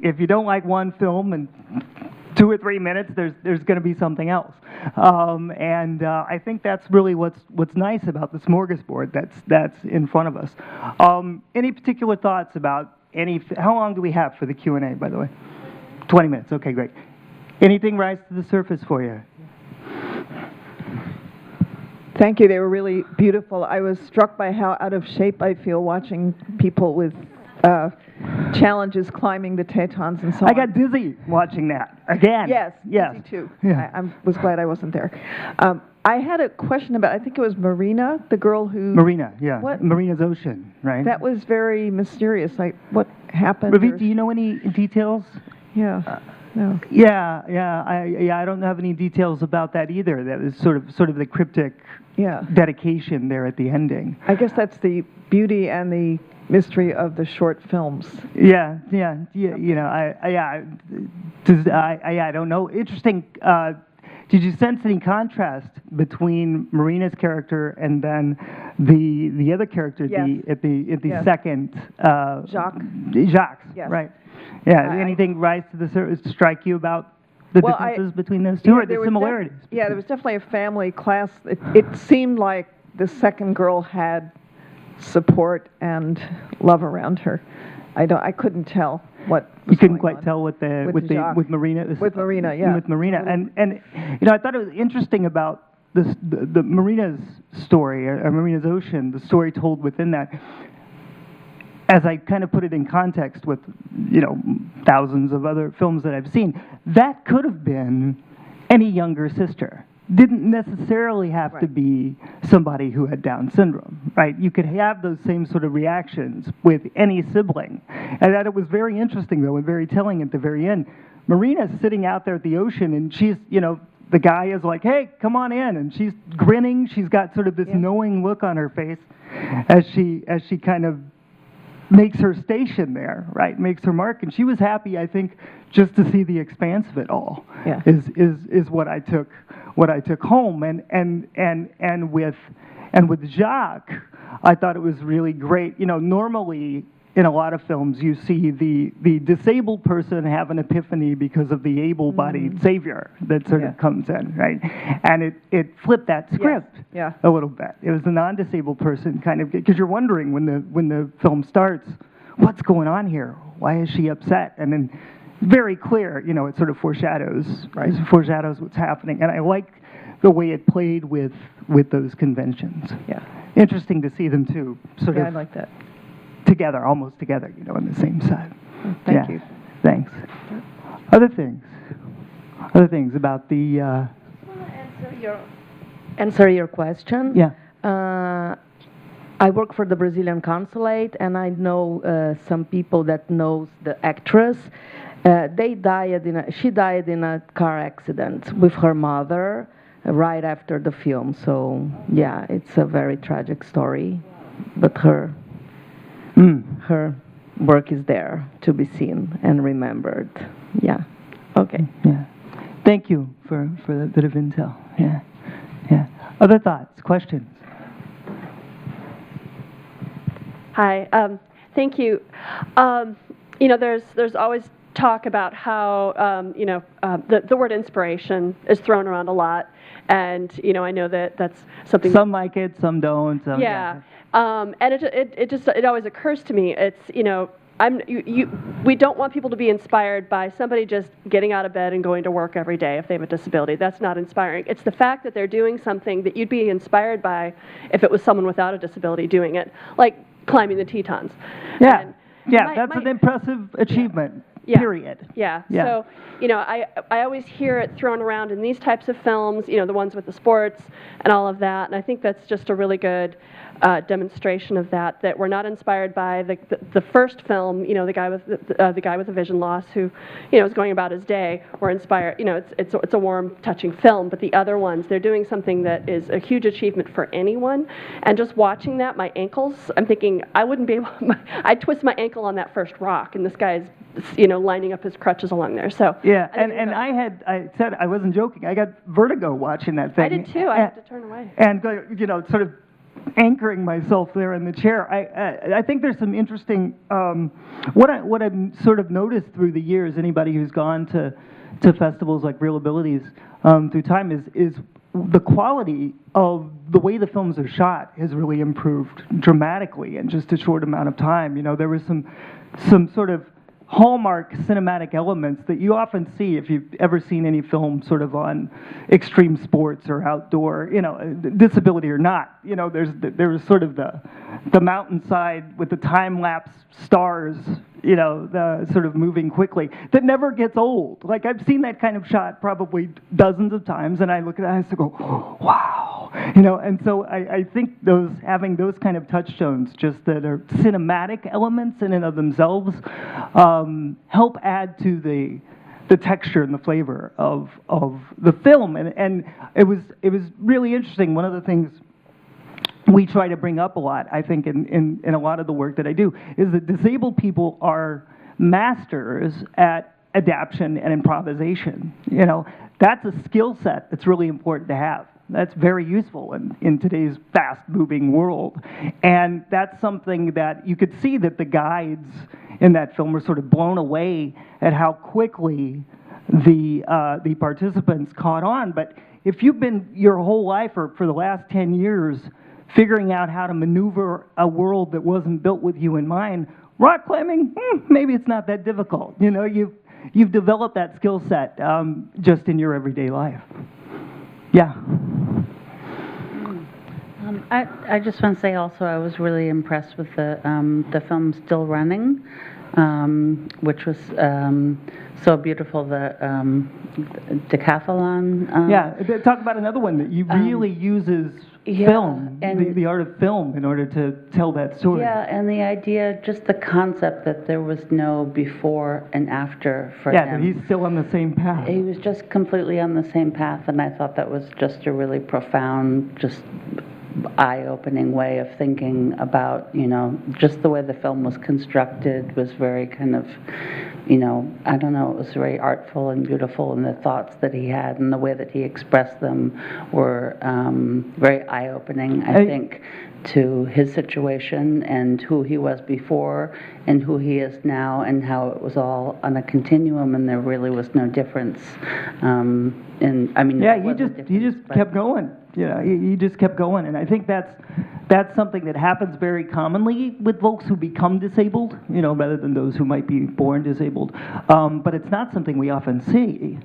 if you don't like one film and 2 or 3 minutes, there's going to be something else, and I think that's really what's nice about the smorgasbord that's in front of us. Any particular thoughts about how long do we have for the Q&A, by the way? 20 minutes. Okay, great. Anything rise to the surface for you? Thank you. They were really beautiful. I was struck by how out of shape I feel watching people with challenges climbing the Tetons and so on. I got dizzy watching that again. Yes, yes. me too. Yeah. I was glad I wasn't there. I had a question about, I think it was Marina, the girl who... Marina, yeah. What? Marina's Ocean, right? That was very mysterious. Like, what happened? Ravi, do you know any details? Yeah. No. Yeah. I don't have any details about that either. That was sort of the cryptic dedication there at the ending. I guess that's the beauty and the mystery of the short films. Yeah. You know, I don't know. Interesting. Did you sense any contrast between Marina's character and then the other character at the second Jacques? Yes. Right. Yeah. Anything rise to the surface strike you about the differences between those two, or the similarities? Yeah, there was definitely a family class. It seemed like the second girl had support and love around her. I couldn't tell what was you couldn't going quite on tell with Marina. With Marina, yeah. With Marina, and you know, I thought it was interesting about the Marina's story, or Marina's Ocean, the story told within that. As I kind of put it in context with, you know, thousands of other films that I've seen, that could have been any younger sister. Didn't necessarily have to be somebody who had Down syndrome, right? You could have those same sort of reactions with any sibling. And that it was very interesting, though, and very telling at the very end. Marina's sitting out there at the ocean, and she's, you know, the guy is like, hey, come on in. And she's grinning. She's got sort of this knowing look on her face as she kind of makes her station there, right? Makes her mark, and she was happy, I think, just to see the expanse of it all. Yeah. Is what I took home, and with Jacques, I thought it was really great. You know, normally in a lot of films, you see the disabled person have an epiphany because of the able-bodied savior that sort of comes in, right? And it flipped that script a little bit. It was the non-disabled person kind of, because you're wondering when the film starts, what's going on here? Why is she upset? And then very clear, you know, it sort of foreshadows, right? It foreshadows what's happening. And I like the way it played with those conventions. Yeah. Interesting to see them too, sort of. I like that. Together, almost together, you know, on the same side. Thank you. Thanks. Other things about the... I want to answer your question. Yeah. I work for the Brazilian consulate, and I know some people that knows the actress. She died in a car accident with her mother right after the film. So yeah, it's a very tragic story, but her work is there to be seen and remembered. Yeah. Okay. Yeah. Thank you for that bit of intel. Yeah. Yeah. Other thoughts, questions? Hi. Thank you. You know, there's always talk about how the word inspiration is thrown around a lot, and you know, I know that's something. Some like it, some don't. Some and it always occurs to me. It's, you know, we don't want people to be inspired by somebody just getting out of bed and going to work every day if they have a disability. That's not inspiring. It's the fact that they're doing something that you'd be inspired by if it was someone without a disability doing it, like climbing the Tetons. Yeah, that's an impressive achievement. Yeah. Period. Yeah. So, you know, I always hear it thrown around in these types of films, you know, the ones with the sports and all of that, and I think that's just a really good demonstration of that we're not inspired by the first film, you know, the guy with the vision loss who, you know, is going about his day. We're inspired, you know, it's a warm, touching film, but the other ones, they're doing something that is a huge achievement for anyone, and just watching that, my ankles, I'm thinking, I wouldn't be able, I'd twist my ankle on that first rock, and this guy's, you know, lining up his crutches along there. So yeah, I said I wasn't joking. I got vertigo watching that thing. I did too. I had to turn away. And go, you know, sort of anchoring myself there in the chair. I think there's some interesting, what I've sort of noticed through the years, anybody who's gone to festivals like ReelAbilities through time is the quality of the way the films are shot has really improved dramatically in just a short amount of time. You know, there was some sort of hallmark cinematic elements that you often see if you've ever seen any film sort of on extreme sports or outdoor, you know, disability or not. You know, there was sort of the mountainside with the time-lapse stars, you know, the sort of moving quickly, that never gets old. Like, I've seen that kind of shot probably dozens of times, and I look at it and I go, oh, wow, you know. And so I think having those kind of touchstones, just that are cinematic elements in and of themselves, help add to the texture and the flavor of the film. And it was really interesting. One of the things we try to bring up a lot, I think, in a lot of the work that I do, is that disabled people are masters at adaptation and improvisation. You know, that's a skill set that's really important to have. That's very useful in today's fast-moving world. And that's something that you could see that the guides in that film were sort of blown away at how quickly the participants caught on. But if you've been your whole life or for the last 10 years figuring out how to maneuver a world that wasn't built with you in mind, rock climbing, maybe it's not that difficult. You know, you've developed that skill set just in your everyday life. Yeah. I just want to say also I was really impressed with the film Still Running, which was so beautiful, the decathlon. Yeah, talk about another one that really uses film, and the art of film, in order to tell that story. Yeah, and the idea, just the concept that there was no before and after for him. Yeah, that he's still on the same path. He was just completely on the same path, and I thought that was just a really profound, just eye-opening way of thinking about, you know, just the way the film was constructed was very kind of, you know, I don't know, it was very artful and beautiful, and the thoughts that he had and the way that he expressed them were very eye-opening, I think, to his situation and who he was before and who he is now, and how it was all on a continuum and there really was no difference. Yeah, he just kept going. You know, he just kept going, and I think that's something that happens very commonly with folks who become disabled, you know, rather than those who might be born disabled. But it's not something we often see.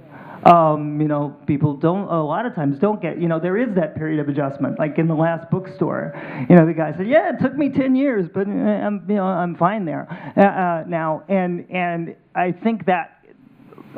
You know, people a lot of times don't get, you know, there is that period of adjustment. Like in the last bookstore, you know, the guy said, yeah, it took me 10 years, but I'm fine there now. And I think that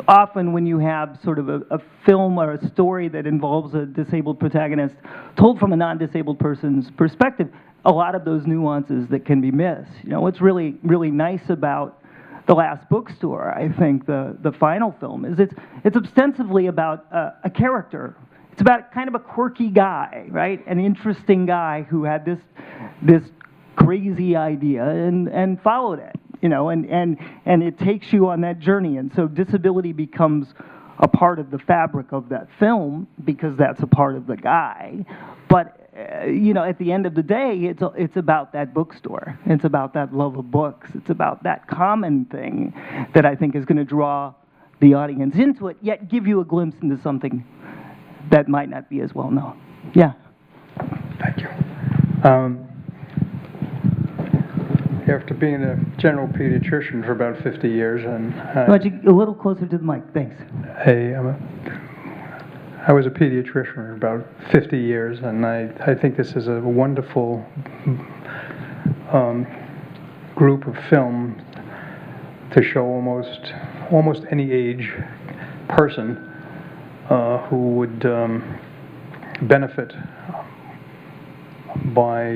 often when you have sort of a film or a story that involves a disabled protagonist told from a non-disabled person's perspective, a lot of those nuances that can be missed. You know, what's really, really nice about The Last Bookstore, I think, the final film, is it's ostensibly about a character. It's about kind of a quirky guy, right? An interesting guy who had this crazy idea and followed it. You know, and it takes you on that journey, and so disability becomes a part of the fabric of that film because that's a part of the guy. But you know, at the end of the day, it's about that bookstore. It's about that love of books. It's about that common thing that I think is going to draw the audience into it, yet give you a glimpse into something that might not be as well known. Yeah. Thank you. After being a general pediatrician for about 50 years, and a little closer to the mic, thanks. I was a pediatrician for about 50 years, and I think this is a wonderful group of film to show almost any age person who would benefit by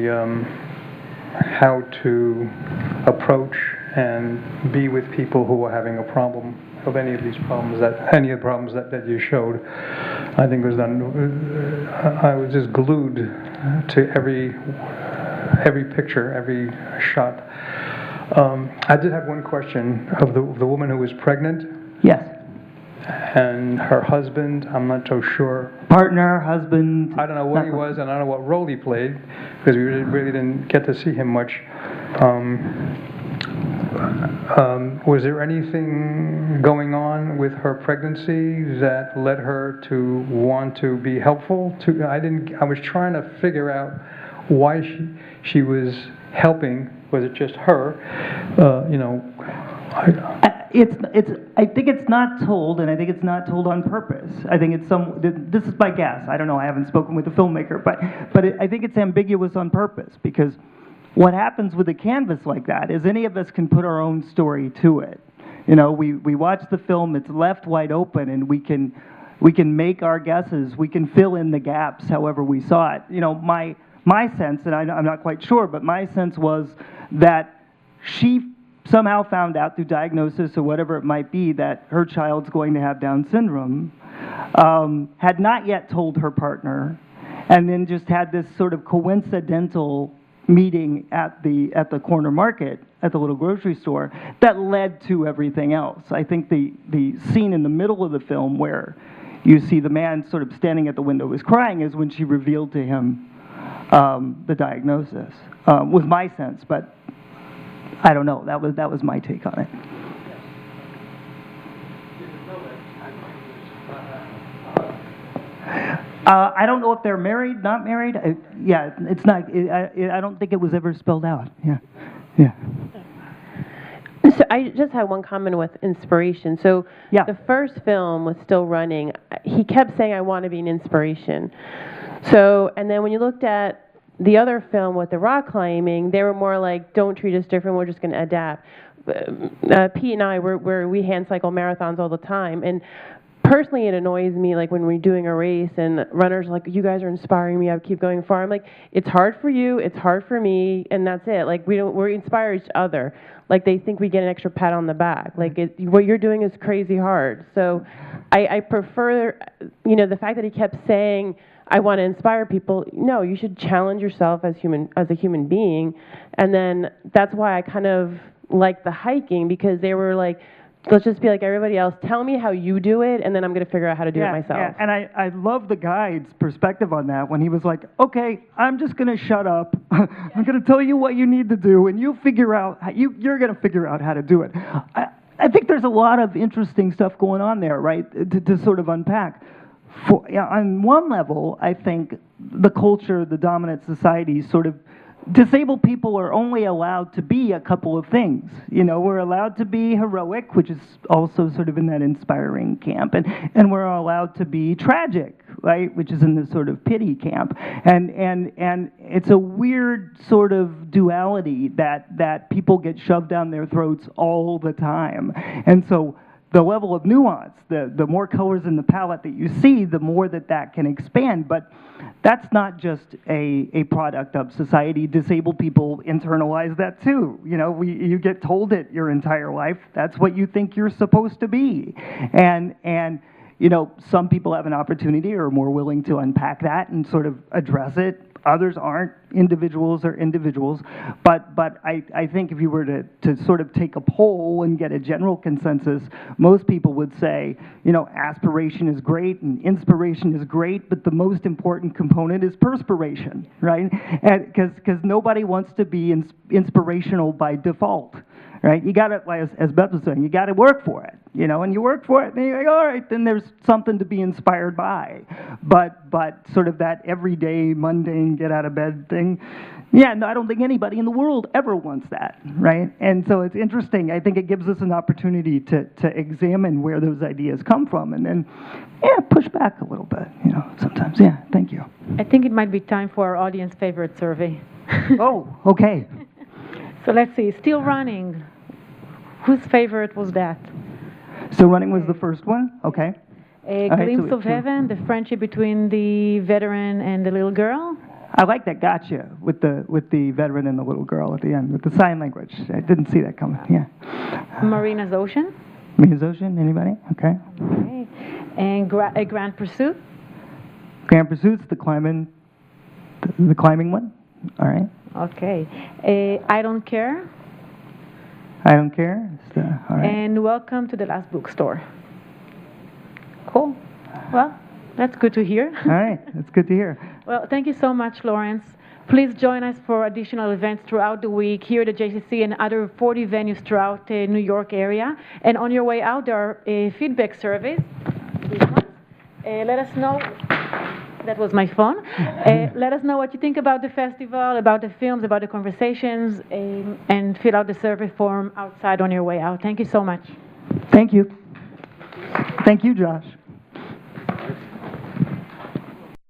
how to approach and be with people who are having a problem, of any of these problems, any of the problems that you showed. I think was done. I was just glued to every picture, every shot. I did have one question of the woman who was pregnant. Yes. and her husband, I'm not so sure. Partner, husband. I don't know what he was, and I don't know what role he played, because we really didn't get to see him much. Was there anything going on with her pregnancy that led her to want to be helpful? I was trying to figure out why she was helping. Was it just her? I think it's not told, and I think it's not told on purpose. I think it's this is my guess. I don't know. I haven't spoken with the filmmaker, but I think it's ambiguous on purpose, because what happens with a canvas like that is any of us can put our own story to it. We watch the film, it's left wide open, and we can make our guesses. We can fill in the gaps however we saw it. My sense, and I'm not quite sure, but my sense was that she somehow found out through diagnosis or whatever it might be that her child's going to have Down syndrome, had not yet told her partner, and then just had this sort of coincidental meeting at the corner market, at the little grocery store, that led to everything else. I think the scene in the middle of the film where you see the man sort of standing at the window is crying is when she revealed to him the diagnosis, was my sense, but I don't know. That was my take on it. I don't know if they're married, not married. Yeah, it's not. I don't think it was ever spelled out. Yeah. So I just had one comment with inspiration. So the first film was still running. He kept saying, "I want to be an inspiration." So, and then when you looked at the other film with the rock climbing, they were more like, "Don't treat us different. We're just going to adapt." Pete and I, we hand cycle marathons all the time, and personally, it annoys me, like when we're doing a race and runners are like, "You guys are inspiring me. I keep going far." I'm like, "It's hard for you. It's hard for me, and that's it." Like we inspire each other. Like they think we get an extra pat on the back. Like what you're doing is crazy hard. So, I prefer, the fact that he kept saying, "I want to inspire people." No, you should challenge yourself as a human being, and then that's why I kind of like the hiking, because they were like, let's just be like everybody else. Tell me how you do it, and then I'm going to figure out how to do it myself. Yeah, and I love the guide's perspective on that when he was like, "Okay, I'm just going to shut up. I'm going to tell you what you need to do, and you figure out you're going to figure out how to do it." I think there's a lot of interesting stuff going on there, right? To sort of unpack. On one level, I think the culture, the dominant society, sort of disabled people are only allowed to be a couple of things. We're allowed to be heroic, which is also sort of in that inspiring camp, and we're allowed to be tragic, right, which is in the sort of pity camp. And it's a weird sort of duality that people get shoved down their throats all the time. And so the level of nuance, the more colors in the palette that you see, the more that can expand. But that's not just a product of society. Disabled people internalize that too. You get told it your entire life. That's what you think you're supposed to be. And some people have an opportunity or are more willing to unpack that and sort of address it. Others aren't. Individuals are individuals. But I think if you were to sort of take a poll and get a general consensus, most people would say, aspiration is great and inspiration is great, but the most important component is perspiration, right? Because nobody wants to be inspirational by default. Right? You got to, as Beth was saying, you got to work for it, and you work for it, and you're like, all right, then there's something to be inspired by. But sort of that everyday, mundane, get out of bed thing, no, I don't think anybody in the world ever wants that, right? And so it's interesting. I think it gives us an opportunity to examine where those ideas come from, and then, push back a little bit, sometimes. Yeah, thank you. I think it might be time for our audience favorite survey. Oh, okay. So let's see, Still Running. Whose favorite was that? Still Running was the first one? Okay. A Glimpse of Heaven, the friendship between the veteran and the little girl. I like that gotcha with the veteran and the little girl at the end, with the sign language. I didn't see that coming, Marina's Ocean. Marina's Ocean, anybody? Okay. Okay. And A Grand Pursuit. Grand Pursuit's the climbing one. All right. Okay. I Don't Care. I Don't Care. All right. And Welcome to the Last Bookstore. Cool. Well, that's good to hear. All right, that's good to hear. Well, thank you so much, Lawrence. Please join us for additional events throughout the week here at the JCC and other 40 venues throughout the New York area. And on your way out, there are feedback surveys. These ones. Let us know. That was my phone. Let us know what you think about the festival, about the films, about the conversations, and fill out the survey form outside on your way out. Thank you so much. Thank you. Thank you, Josh.